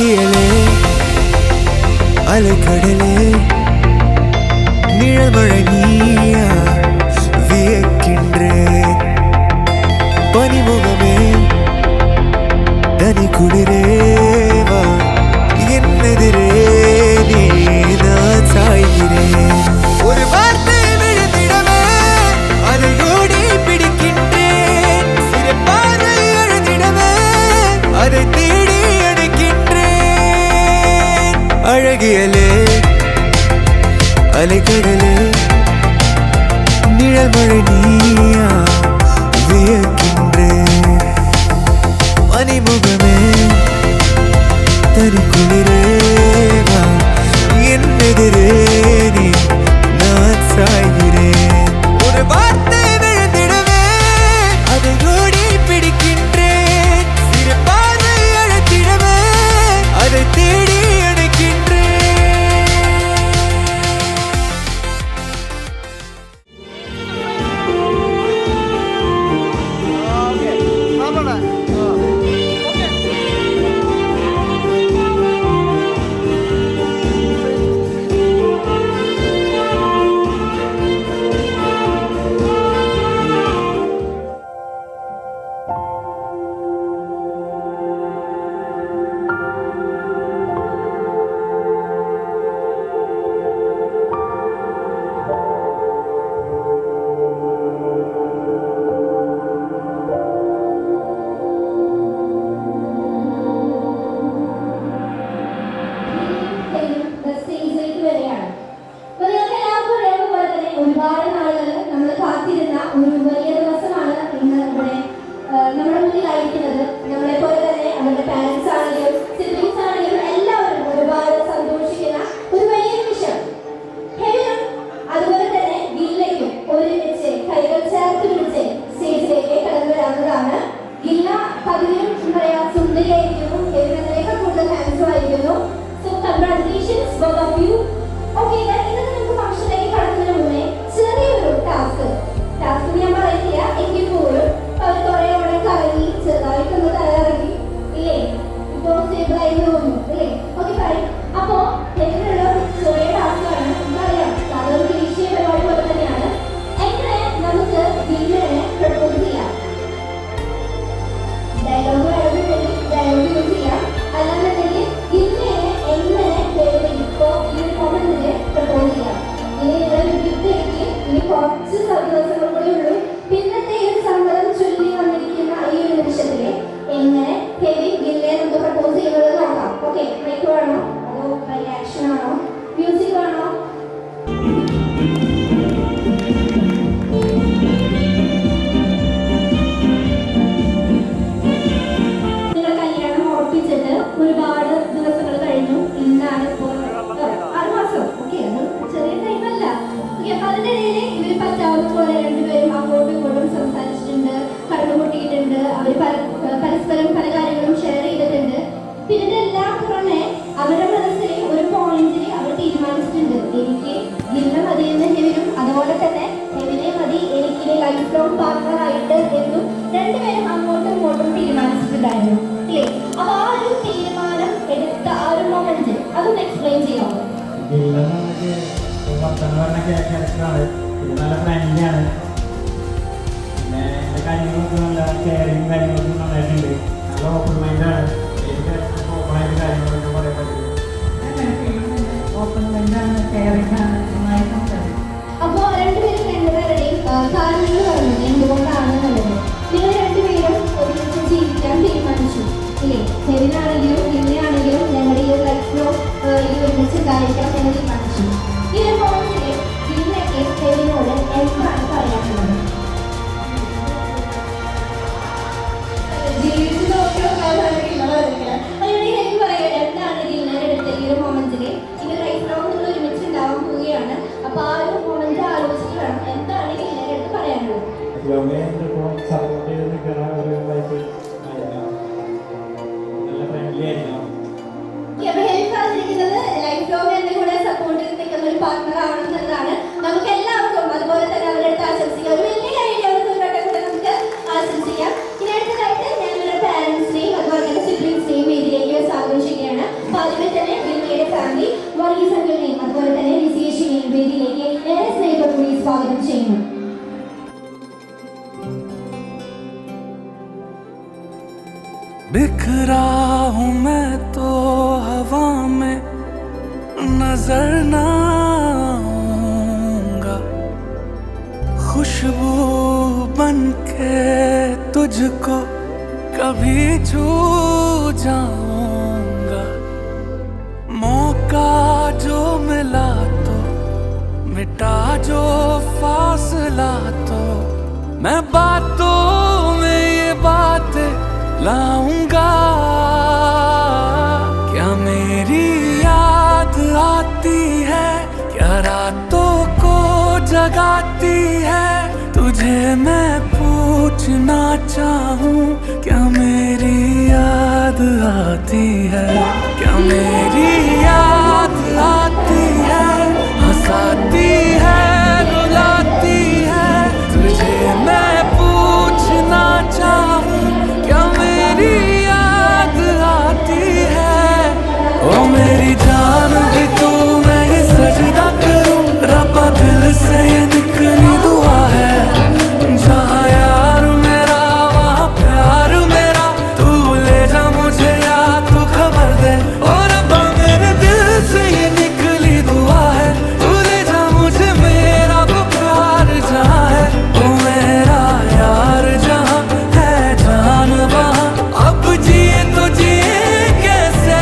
அழகியலே அலைக்கடலே நிழல் மழை நீயா வியக்கின்றேன் பனிமுகமே தனி குளிரேவா என்னெதிரே நீ நான் சாய்கிறேன் ஒரு வார்த்தை விழுந்திடவே அதை ஓடி பிடிக்கின்றேன் சிறு பார்வை அழுதிடவே அதை தேடி அடைக்கின்றேன் அழகியலே அலைக்கடலே நிழல் மழை நீயா வியக்கின்றேன் பனிமுகமே தனி குளிரேவா என்னெதிரே நீ நான் சாய்கிறேன் ஒரு வார்த்தை விழுந்திடவே அதை ஓடி பிடிக்கின்றேன் சிறு பார்வை அழைத்திடவே அதை தேடி அடைக்கின்றேன் ആശംസിക്കാം. ഇനി അടുത്തതായിട്ട് ഞാൻ പാരന്റ്സിനെയും അതുപോലെ തന്നെ സിബ്ലിംഗ്സിനെയും വേദിയിലേക്ക് ആഘോഷിക്കുകയാണ്. बिखरा हूँ मैं तो हवा में नजर ना आऊंगा, खुशबू बन के तुझको कभी छू जाऊंगा। मौका जो मिला तो मिटा जो फासला तो मैं बातों में ये बात लाऊंगा। क्या मेरी याद आती है, क्या रातों को जगाती है, तुझे मैं पूछना चाहूं क्या मेरी याद आती है, क्या मेरी याद आती है, हंसाती है रुलाती है, तुझे मैं पूछना चाहूं क्या मेरी याद आती है। ओ मेरी जान भी तू मैं ये सजदा करूं, रब्बा दिल से ये निकली दुआ है, जहाँ यार मेरा वहाँ प्यार मेरा, तू ले जा मुझे या तू खबर दे। और रब्बा मेरे दिल से ये निकली दुआ है, तू ले जा मुझे मेरा वो प्यार जहाँ है, ओ मेरा यार जहाँ है जान वहाँ, अब जिए तो जिए कैसे।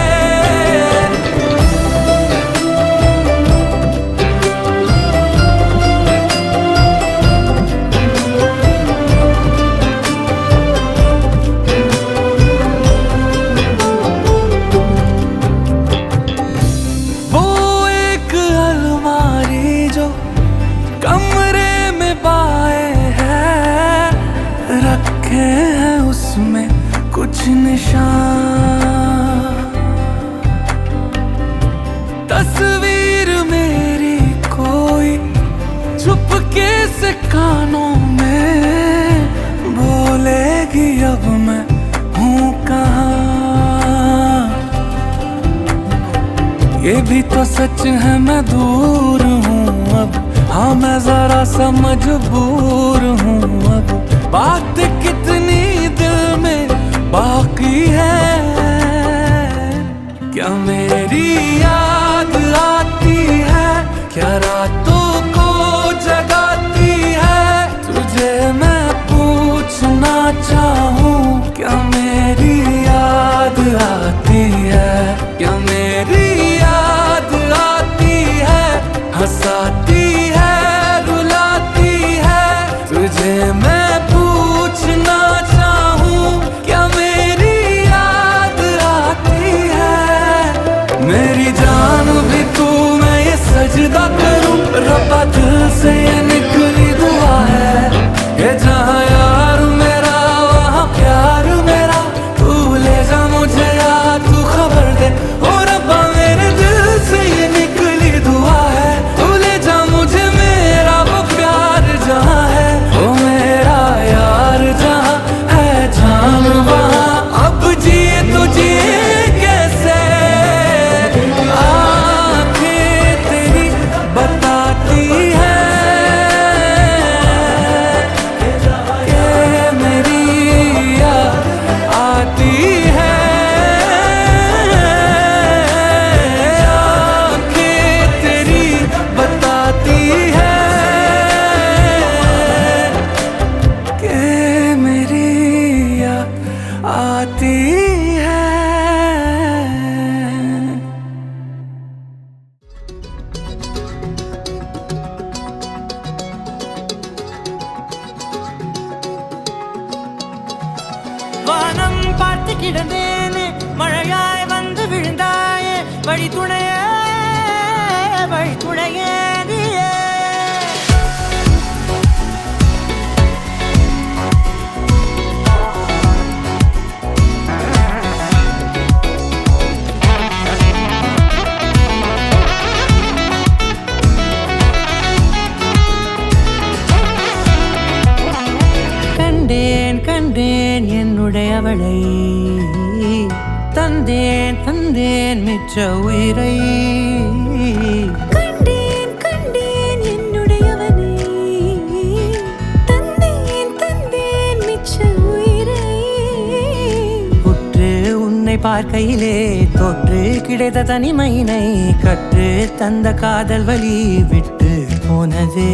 वो एक अलमारी जो कमरे में पाए हैं, रखे हैं उसमें कुछ निशान, तस्वीर मेरी कोई चुपके से कानों में बोलेगी अब मैं हूँ कहाँ। ये भी तो सच है मैं दूर हूँ अब, हाँ मैं जरा सा मजबूर हूँ अब, बात कितनी दिल में बाकी है। क्या मेरी याद आती है, क्या रातों को जगाती है, तुझे मैं पूछना चाहूँ क्या मेरी याद आती है, क्या मेरी याद आती है, हंसाती है रुलाती है, तुझे मैं पूछना चाहूँ क्या मेरी याद आती है। मेरी जान भी तू मैं ये सजदा करूं, रब्बा दिल से ये निकली दुआ है, ये जहाँ यार मेरा वहाँ प्यार मेरा, तू ले जा मुझे या तू खबर दे। ओ रब्बा मेरे दिल से ये निकली दुआ है, तू ले जा मुझे मेरा वो प्यार जहाँ है, ओ मेरा यार जहाँ है जान वहाँ, अब जिए तो जिए कैसे। आँखें तेरी बताती है कि मेरी याद आती है, आँखें तेरी बताती है कि मेरी याद आती है। வானம் பார்த்து கிடந்தேனே, மழையாய் வந்து விழுந்தாயே, வழி துணையே நீயே. கண்டேன் கண்டேன் என்னுடையவளை, தந்தேன் தந்தேன் மிச்ச உயிரை. கண்டேன் கண்டேன் என்னுடையவனை, தந்தேன் தந்தேன் மிச்ச உயிரை. உற்றே பார்க்கையிலே தொற்று கிடைத்த தனிமையினை கற்று தந்த காதல் வழி விட்டு போனதே.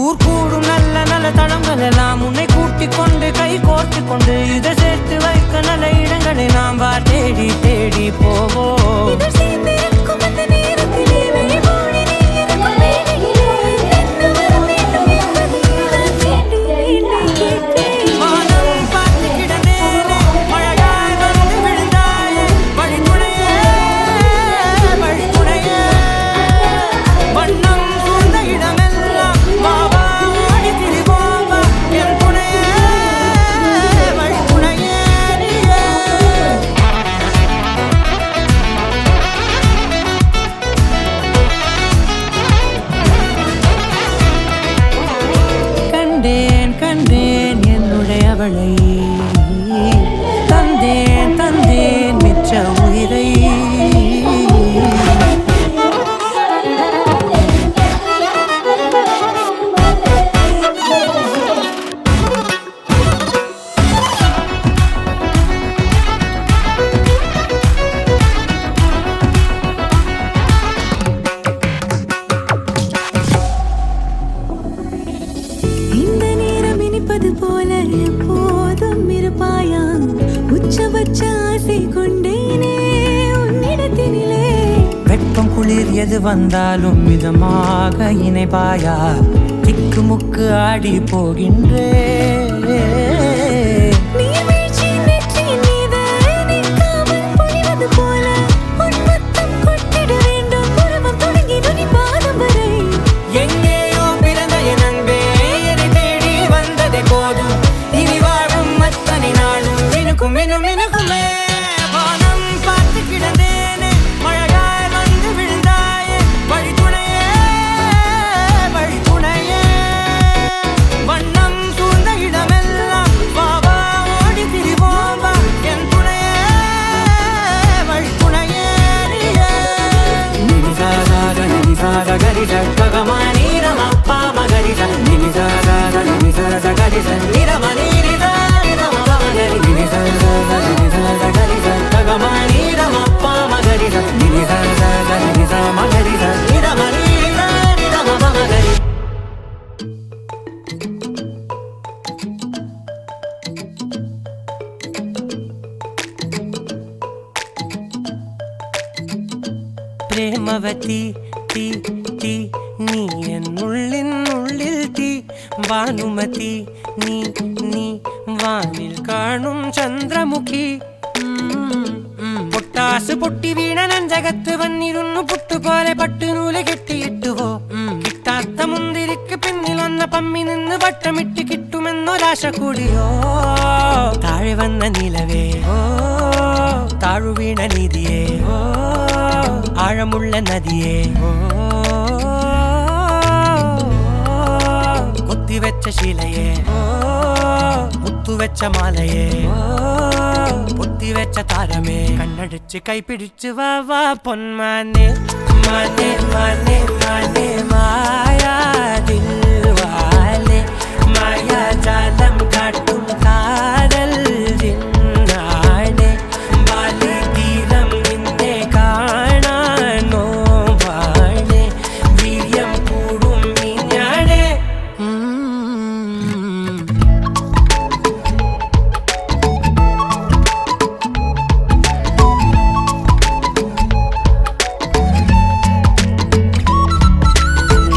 ஊர் கூடும் நல்ல நல்ல தளங்கள் எல்லாம் உன்னை கூட்டிக் கொண்டு கை கோர்த்து கொண்டு இதை சேர்த்து வைக்க நல்ல இடங்களை நாம் வா தேடி தேடி போவோம். இதழ் சேர்ந்திருக்கும் அந்த நேரத்திலே விழிமூடி நீ இருக்கும் வேளையிலே என்ன வர வேண்டும் என்பதை நான் வேண்டி வேண்டி கேட்பேன். வானம் பார்த்து கிடந்தேனே, மழையாய் வந்து விழுந்தாயே, வழித்துணையே, வழித்துணையே. வண்ணம் சூழ்ந்த இடமெல்லாம் வா வா ஓடி திரிவோம் வா, என் துணையே, வழித்துணையே நீயே. கண்டேன் கண்டேன் என்னுடையவளை, தந்தேன் தந்தேன் மிச்ச உயிரை. இந்த நேரம் இனிப்பது போல எப்போதும் இருப்பாயா, உச்சபட்ச ஆசை கொண்டேனே உன்னிடத்தினிலே. வெப்பம் குளிர் எது வந்தாலும் மிதமாக இணைப்பாயா, திக்கு முக்கு ஆடி போகின்றே. நீர்வீழ்ச்சி நெற்றியின் மீது நிற்காமல் பொழிவது போல உன் முத்தம் கொட்டிட வேண்டும், பருவம் தொடங்கி நுனி பாதம் வரை. எங்கேயோ பிறந்த என் அன்பே, என்னை தேடி வந்ததே போதும், இனி வாழும் அத்தனை நாளும் மினுக்கும் மினும் மினுக்குமே. வானம் பார்த்து கிடந்தேனே, மழையாய் வந்து விழுந்தாயே, வழித்துணையே, வழித்துணையே. வண்ணம் சூழ்ந்த இடமெல்லாம் வா வா ஓடி திரிவோம் வா, என் துணையே, வழித்துணையே நீயே. நினிசாக நினிசாக கரிச ககமானி ரமப்பா மகரிச நினிசாக நினிசாக கரிச நிரமணி நிதா நிரம மகரி நினிசாக நினிசாக கரிச ககமானி ரமப்பா மகரிச நினிசாக நினிசா மகரிச நிரமணி நிதா நிரம மகரி. பிரேமவதி தி தி நீ என் உள்ளின் உள்ளில் தி பானுமதி நீ நீ வானில் காணும் சந்திரமுகி. പൊട്ടാസ് പൊട്ടി വീണ നഞ്ചകത്ത് വന്നിരുന്നു പുട്ടുപോലെ പട്ടുനൂല് കെട്ടിയിട്ടുവോ. കിട്ടാത്ത മുന്തിരിക്ക് പിന്നിൽ വന്ന പമ്മി നിന്ന് വട്ടമിട്ട് കിട്ടുമെന്നൊരാശ കൂടിയോ. താഴെ വന്ന നിലവേ ഓ, താഴു വീണ നിധിയേ ഓ, ആഴമുള്ള നദിയേ ഓ, കൊത്തിവെച്ച ശിലയേ ഓ, മുത്തുവെച്ച മാലയേ ഓ, പൊത്തിവെച്ച താരമേ, കണ്ണടിച്ച് കൈപിടിച്ച് വാ വാ പൊന്മാനെ. മാനെ മാനെ മാനെ മായാതിൽ വാലെ, മായാജാലം കാട്ടും കാതൽ ജിന്നാനെ, ബാലി തീരം നിന്നെ കാണാനോ വാണെ, വീര്യം കൂടും മിഞ്ഞാണെ.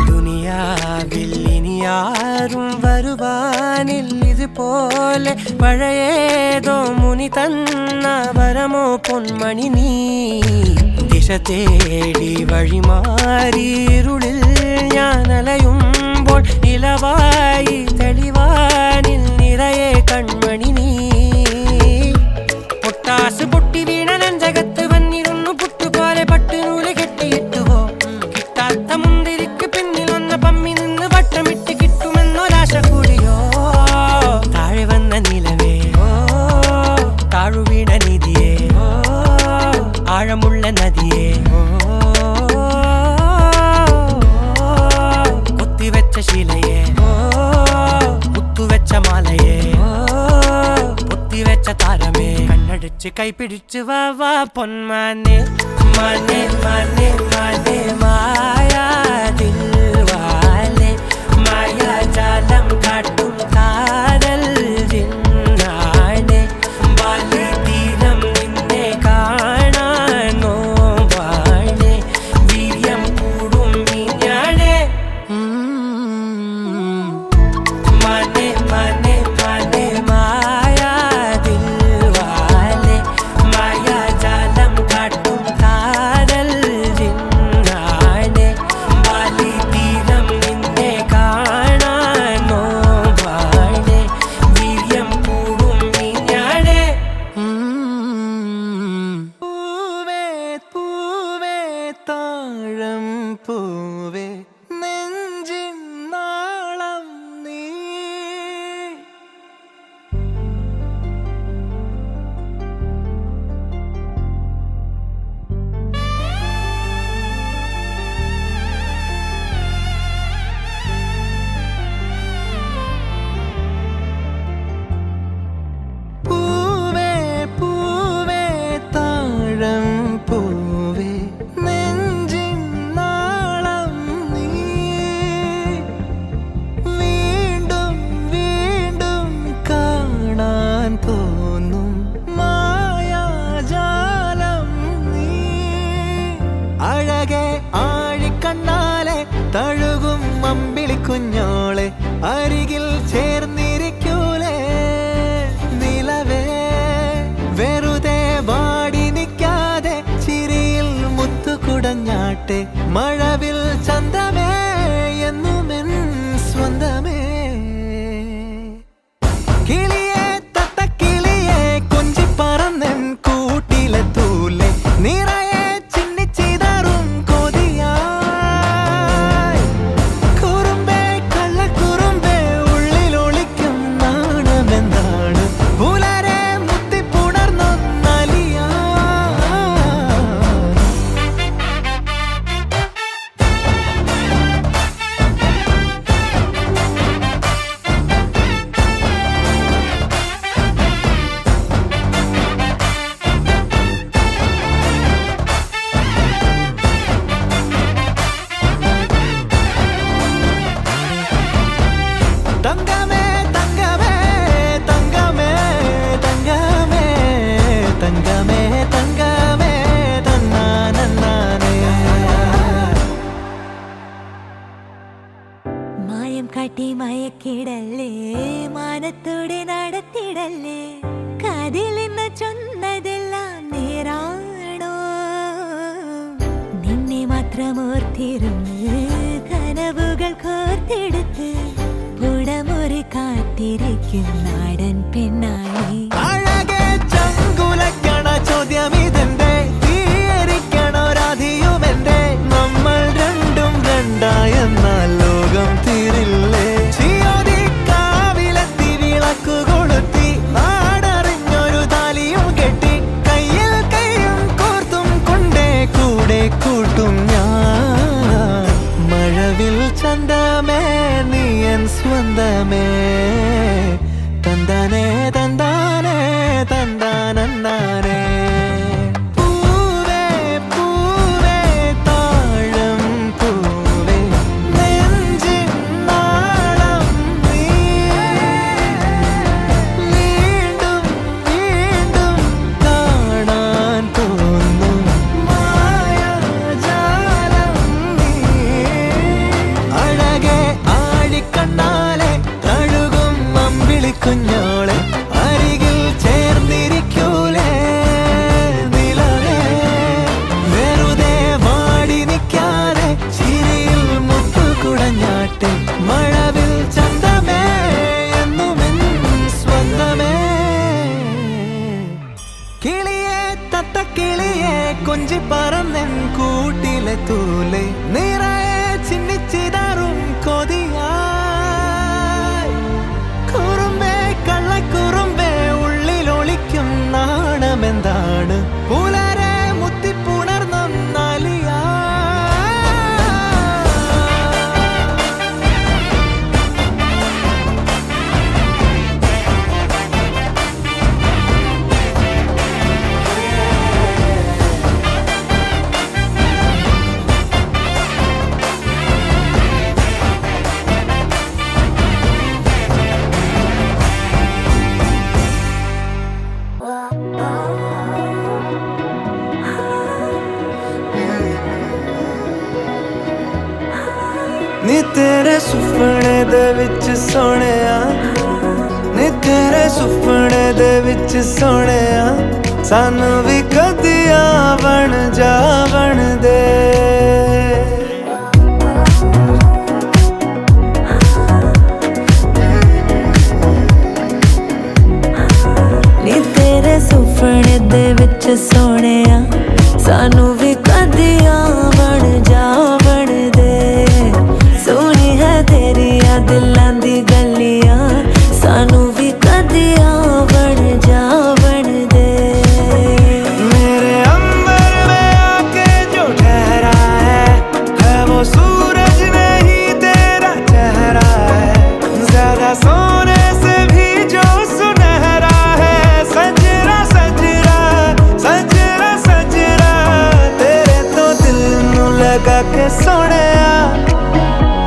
ദുനിയാവിൽ ഇനി ആരും വരുവാനിൽ ഇതുപോലെ പഴയേതോ മുനി തന്ന വരമോ പൊന്മണി നീ. ദിശ തേടി വഴിമാറിയിരുളിൽ ഞാൻ അലയുമ്പോൾ ഇലവായി തെളിവാനിൽ നിറയെ കൺമണി നീ. പൊട്ടാസ് പൊട്ടി വീണ നഞ്ചകത്ത് വന്നിരുന്നു പുട്ടുപോലെ പട്ടുനൂല് കെട്ടിയിട്ടുവോ. കിട്ടാത്ത മുന്തിരിക്ക് പിന്നിൽ വന്ന പമ്മി നിന്ന് വട്ടമിട്ട് കിട്ടുമെന്നൊരാശ കൂടിയോ. താഴെ വന്ന നിലവേ ഓ, താഴു വീണ നിധിയേ ഓ, ആഴമുള്ള നദിയേ ഓ, കൊത്തിവെച്ച ശിലയേ ഓ, പിടിച്ച് കൈ പിടിച്ച് വാ വാ പൊന്മാനെ മാനെ മാനെ മാനെ മായാ ദിൽവാലെ മായാജാലം കാട്ടും കാതൽ ജിന്നാനെ ബാലി തീരം നിന്നെ കാണാനോ വാണെ വീര്യം കൂടും മീഞ്ഞാണെ മാനെ മാനെ മാനെ മായാ ദിൽവാലെ മായാജാലം കാട്ടും കാതൽ ജിന്നാനെ ബാലി തീരം നിന്നെ കാണാനോ വാണെ വീര്യം കൂടും മീഞ്ഞാണെ പൂവേ പൂവേ താഴം പൂവേ നെഞ്ചിൻ നാളം നീ പൂവേ പൂവേ താഴം പൂവേ നെഞ്ചിൻ നാളം നീ വീണ്ടും വീണ്ടും കാണാൻ തോന്നും മായാജാലം നീ അഴകെ ആഴിക്കണ്ണാലെ തഴുകും അമ്പിളി കുഞ്ഞോളെ അരികിൽ ചേർന്നിരിക്കൂലേ നിലവേ വെറുതെ വാടി നിൽക്കാതെ ചിരിയിൽ മുത്തുകുടഞ്ഞാട്ടെ മഴവിൽ ചന്തമേ എന്നുമെൻ സ്വന്തമേ കിളിയെ തത്തക്കിളിയെ കൊഞ്ചി പറന്നെൻ കൂട്ടിലെ തൂലെ നിറയെ ചിന്നിച്ചിതറും കൊതിയായി കുറുമ്പേ കള്ളക്കുറുമ്പേ ഉള്ളിലൊളിക്കും നാണമെന്താണ് പുലരെ മുത്തിപ്പുണർന്നൊന്നലിയാ തങ്കമേ തങ്കമേ തങ്കമേ തങ്കമേ തങ്കമേ തങ്കമേ തന്നാനന്നാനേ മായം കാട്ടി മയക്കിടല്ലേ മാനത്തോടെ നടത്തിടല്ലേ കാതിലെന്ന് ചൊന്നതെല്ലാം നേരാണോ നിന്നെ മാത്രം ഓർത്തിരുന്ന് കനവുകൾ കോർത്തെടുത്ത് പുടമുറി കാത്തിരിക്കും നാടൻ പെണ്ണായി അഴകെ ചങ്കുലക്കണ ചോദ്യമിതെന്റെ തീയരിക്കണോ രാധിയുമെന്റെ നമ്മൾ രണ്ടും രണ്ടായെന്നാൽ ലോകം തീരില്ലേ ചിയോതി കാവിലെത്തി വിളക്കു കൊളുത്തി നാടറിഞ്ഞൊരു താലിയും കെട്ടി കയ്യിൽ കൈയും കോർത്തും കൊണ്ടേ കൂടെ കൂട്ടും ഞാൻ മഴവിൽ ചന്തമേ നീ എൻ സ്വന്തമേ തന്താനേ തന്താനേ തന്താനന്നാനേ പൂവേ പൂവേ താഴം പൂവേ നെഞ്ചിൻ നാളം നീ വീണ്ടും വീണ്ടും കാണാൻ തോന്നും മായാജാലം നീ അഴകെ ആഴിക്കണ്ണാലെ തഴുകും അമ്പിളി കുഞ്ഞോളെ അരികിൽ ചേർന്നിരിക്കൂലേ നിലവേ വെറുതെ വാടി നിൽക്കാതെ ചിരിയിൽ മുത്തുകുടഞ്ഞാട്ടെ മഴവിൽ ചന്തമേ എന്നുമെൻ സ്വന്തമേ കിളിയെ തത്തക്കിളിയെ കൊഞ്ചി പറന്നെൻ കൂട്ടിലെ തൂലെ നിറയെ ചിന്നിച്ചിതറും കൊതിയായി കുറുമ്പേ കള്ളക്കുറുമ്പേ ഉള്ളിലൊളിക്കും നാണമെന്താണ് പുലരെ മുത്തിപ്പുണർന്നൊന്നലിയാ सोहणिया नी तेरे सुपने दे विच सोहणिया सानू भी कदिया बन जा बन दे सुपने दे विच सोहणिया सानू भी कदिया बन जा बन दे सोहनी है तेरिया दिलां दी गलियां सानू भी कदिया बन जा बन दे मेरे अंबर में आके जो ठहरा है वो सूरज नहीं तेरा चेहरा है ज्यादा सोने से भी जो सुनहरा है सजरा सजरा सजरा सजरा तेरे तो दिल नू लगा के सोहणिया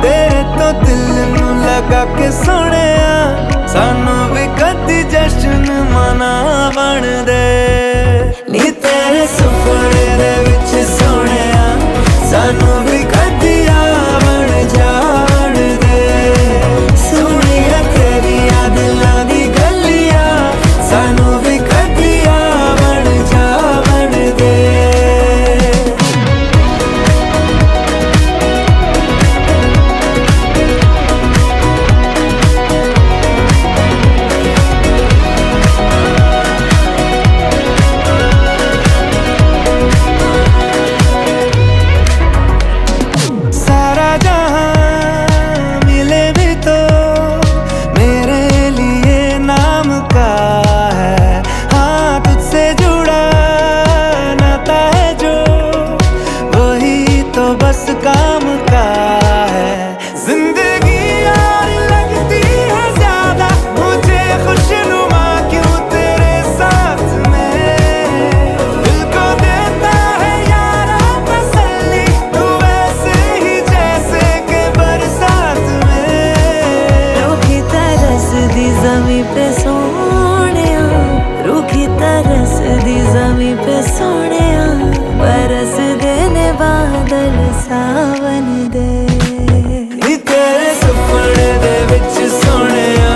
तेरे तो दिल नू लगा के सोहणिया सानू भी कदी जश्न मना बन दे नी तेरे सुपने दे विच सोहणिया सानू भी कदिया बन जा बन दे सोहणिया तेरिया दिलां दी गलियां सानू भी कदिया बन जा बन दे सारा जहां मिले भी तो मेरे लिए नाम का है हाँ तुझसे जुड़ा नाता है जो वही तो बस काम का है जिंदगी यार लगती है ज्यादा मुझे खुशनुमा क्यों तेरे साथ में दिल को देता है यारा तसल्ली तू वैसे ही जैसे के बरसात में रूखी तरस दी ज़मीं पे सोहणिया रूखी तरस दी ज़मीं पे सोहणिया बरस देने बादल सावन दे नी तेरे सुपने दे विच सोहणिया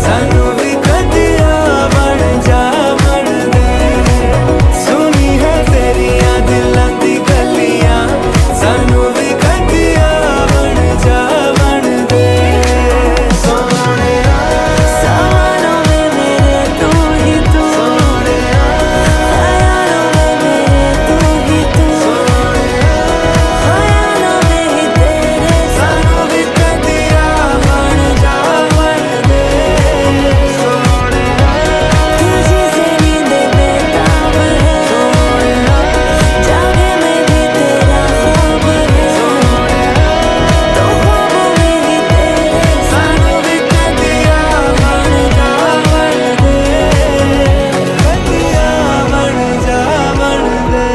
सानू भी कदिया बन जा बन दे सुनी है तेरिया दिलां दी गलियां सानू भी कदिया बन जा बन दे सोहणिया सवालों में मेरे तू ही तू सोहणिया ख्यालों में मेरे तू ही तू ख्यालों में ही तेरे सानू भी कदिया बन जा बन दे सोहणिया तुझी से नींदें बेताब है जागे में भी तेरा ख्वाब है तो ख्वाबों में ही तेरे सानू भी कदिया बन जा बन दे कदिया बन जा बन दे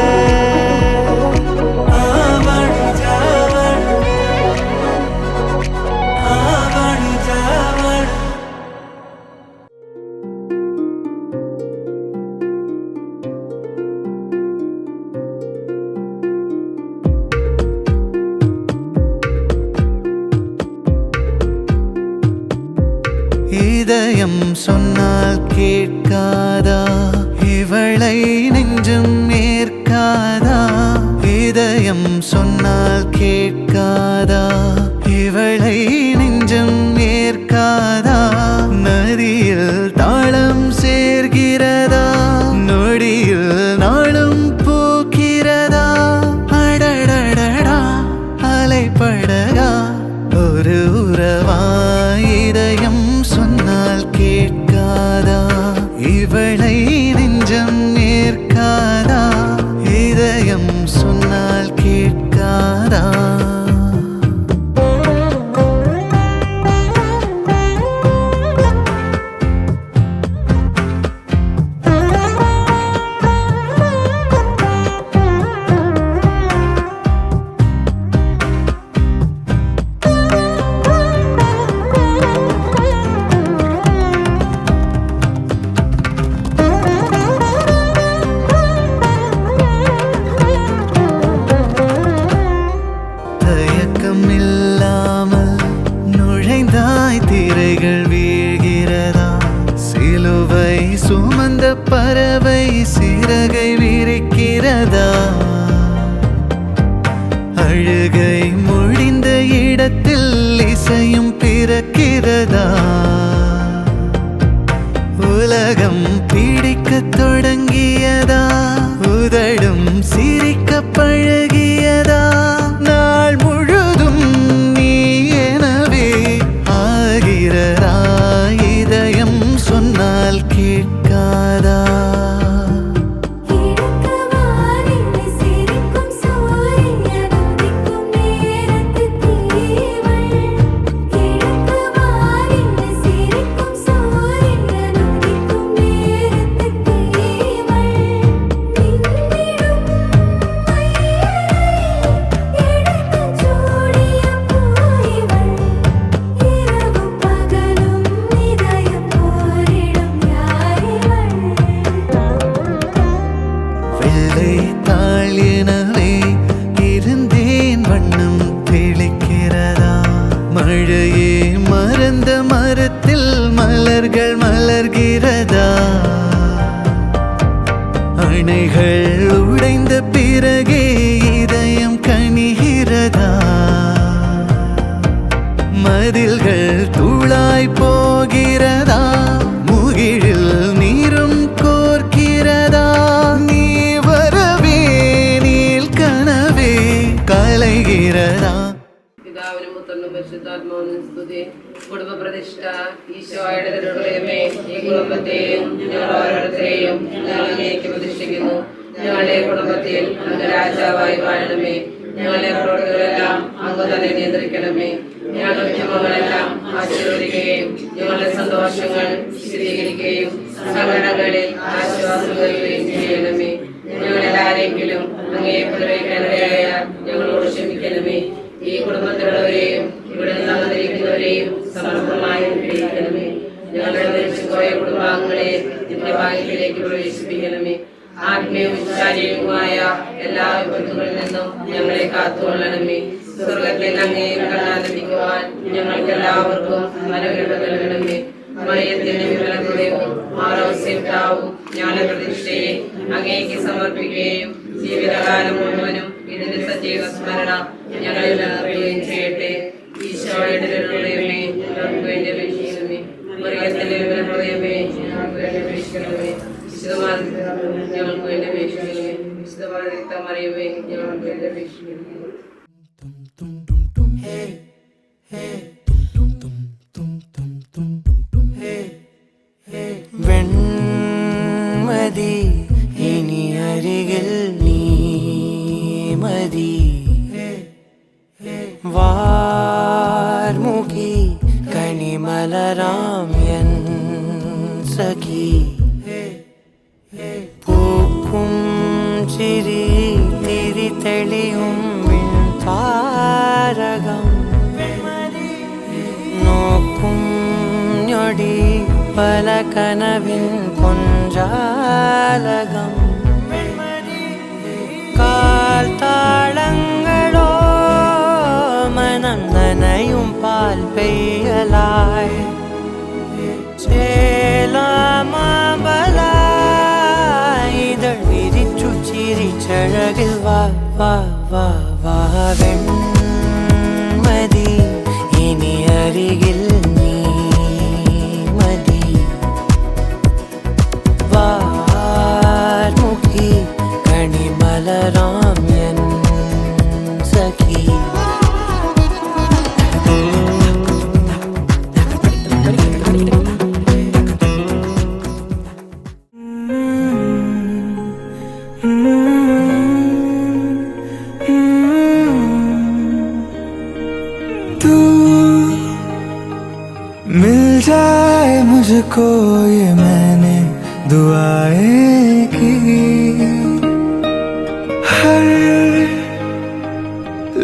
हाँ बन जा बन हाँ बन जा बन இதயம் சொன்னால் கேட்காதா இவளை நெஞ்சம் ஏற்காதா இதயம் சொன்னால் கேட்காதா இவளை நெஞ்சம் ஏற்காதா நதியில் தாளம் சேர்கிறதா நொடியில் நாளும் போக்கிறதா அடடடடா அலைப்படகா ஒரு உறவா இதயம் சொன்னால் கேட்காதா இவளை நெஞ்சம் ஏற்காதா இதயம் சொன்னால் கேட்காதா சிறகை விரிக்கிறதா அழுகை முடிந்த இடத்தில் இசையும் பிறக்கிறதா உலகம் பிடிக்கத் தொடங்கியதா உதடும் சிரிக்க பழகியதா நாள் முழுதும் நீ எனவே ஆகிறதா இதயம் சொன்னால் கேட்காதா தாளினவே இருந்தேன் வண்ணம் தெளிக்கிறதா மழையே மறந்த மரத்தில் மலர்கள் மலர்கிறதா அணைகள் உடைந்த பிறகே இதயம் கனிகிறதா மதில்கள் தூளாய் போகிறதா முகிழில் நீரும் கோர்க்கிறதா நீ வரவே நீல் கனவே കലയിരതാ പിതാവിനും പുത്രനും പരിശുദ്ധാത്മാവിനും സ്തുതി. കുടുംബ പ്രതിഷ്ഠ ഈശോയുടെ തിരുഹൃദയമേ, ഈ കുടുംബത്തെയും ഞങ്ങൾ ഓരോരുത്തരെയും ഞങ്ങൾ അങ്ങേക്ക് പ്രതിഷ്ഠിക്കുന്നു. ഞങ്ങളുടെ കുടുംബത്തിൽ അങ്ങ് രാജാവായി വാഴണമേ. ഞങ്ങളുടെ പ്രവൃത്തികളെല്ലാം അങ്ങ് തന്നെ നിയന്ത്രിക്കണമേ. ഞങ്ങളുടെ ഉദ്യമങ്ങളെല്ലാം ആശീർവദിക്കുകയും ഞങ്ങളുടെ സന്തോഷങ്ങൾ സ്ഥിരീകരിക്കുകയും സങ്കടങ്ങളിൽ ആശ്വാസം നൽകുകയും ചെയ്യണമേ. ഞങ്ങളിൽ ആരെങ്കിലും അങ്ങേ പ്രവേശിക്കാനിടയായാൽ ഞങ്ങളോട് ക്ഷമിക്കണമേ. ഈ കുടുംബത്തിലുള്ളവരെയും ഇവിടെ നിന്നിരിക്കുന്നവരെയും സമർത്ഥമായി അനുഗ്രഹിക്കണമേ. ഞങ്ങളുടെ മരിച്ചുപോയ കുടുംബാംഗങ്ങളെ നിത്യഭാഗ്യത്തിലേക്ക് പ്രവേശിപ്പിക്കണമേ. ആത്മീയവും ശാരീരികവുമായ എല്ലാ വിപത്തുകളിൽ നിന്നും ഞങ്ങളെ കാത്തുകൊള്ളണമേ. സ്വർഗത്തിൽ അങ്ങേ കണ്ണാലപിക്കുവാൻ ഞങ്ങൾക്ക് എല്ലാവർക്കും അനുഗ്രഹം നൽകണമേ. മറിയത്തിന്റെ വിമലഹൃദയവും മാറോസ്യത്താവും ഞങ്ങളുടെ പ്രതിഷ്ഠയെ അങ്ങേക്ക് സമർപ്പിക്കുകയും ജീവിതകാലം മുഴുവനും ഇതിന്റെ സജീവ സ്മരണ ഞങ്ങളിൽ നിലനിർത്തുകയും ചെയ്യട്ടെ. ഈശോയുടെ തിരുഹൃദയമേ, ഞങ്ങൾക്ക് വേണ്ടി അപേക്ഷിക്കണമേ. മറിയത്തിന്റെ വിമലഹൃദയമേ, ഞങ്ങൾക്ക് വേണ്ടി അപേക്ഷിക്കണമേ. വിശുദ്ധമായ ഞങ്ങൾക്ക് വേണ്ടി അപേക്ഷിക്കണമേ. വിശുദ്ധമായ മറിയമേ, ഞങ്ങൾക്ക് വേണ്ടി അപേക്ഷിക്കണമേ. വെൺമതി ഇനി അരികിൽ നീ മതി വാർമുഖി കണിമലരാം എൻ സഖി പൂക്കും ചിരി തിരി തെളിയും താരകം നോക്കും ഞൊടി പല കനവിൻ പൊഞ്ചാലകം കാൽ താളങ്ങളോ മനം നനയും പാൽ പെയ്യലായി ചേലാമബലായി ഇതൾ വിരിച്ചു ചിരിച്ചഴകിൽ വാ വാ വാ വാ വെൺമതി ഇനി അരികിൽ നീ മതി വാർമുഖി കണിമലരാം എൻ സഖി मिल जाए मुझको ये मैंने दुआएं की हर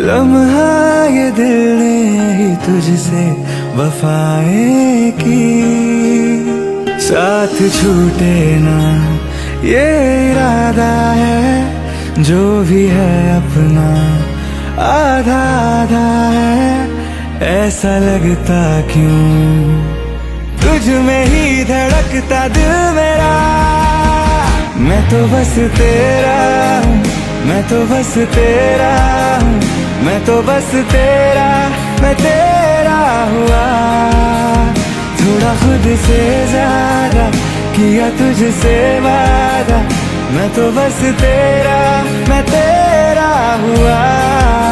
लम्हा ये दिल ने ही तुझसे वफाएं की साथ छूटे ना ये इरादा है जो भी है अपना आधा आधा है ऐसा लगता क्यों तुझ में ही धड़कता दिल मेरा मैं तो बस तेरा हूँ, मैं तो बस तेरा हूँ, मैं तो बस तेरा, मैं तेरा हुआ। थोड़ा खुद से ज्यादा किया तुझसे वादा, मैं तो बस तेरा, मैं तेरा हुआ।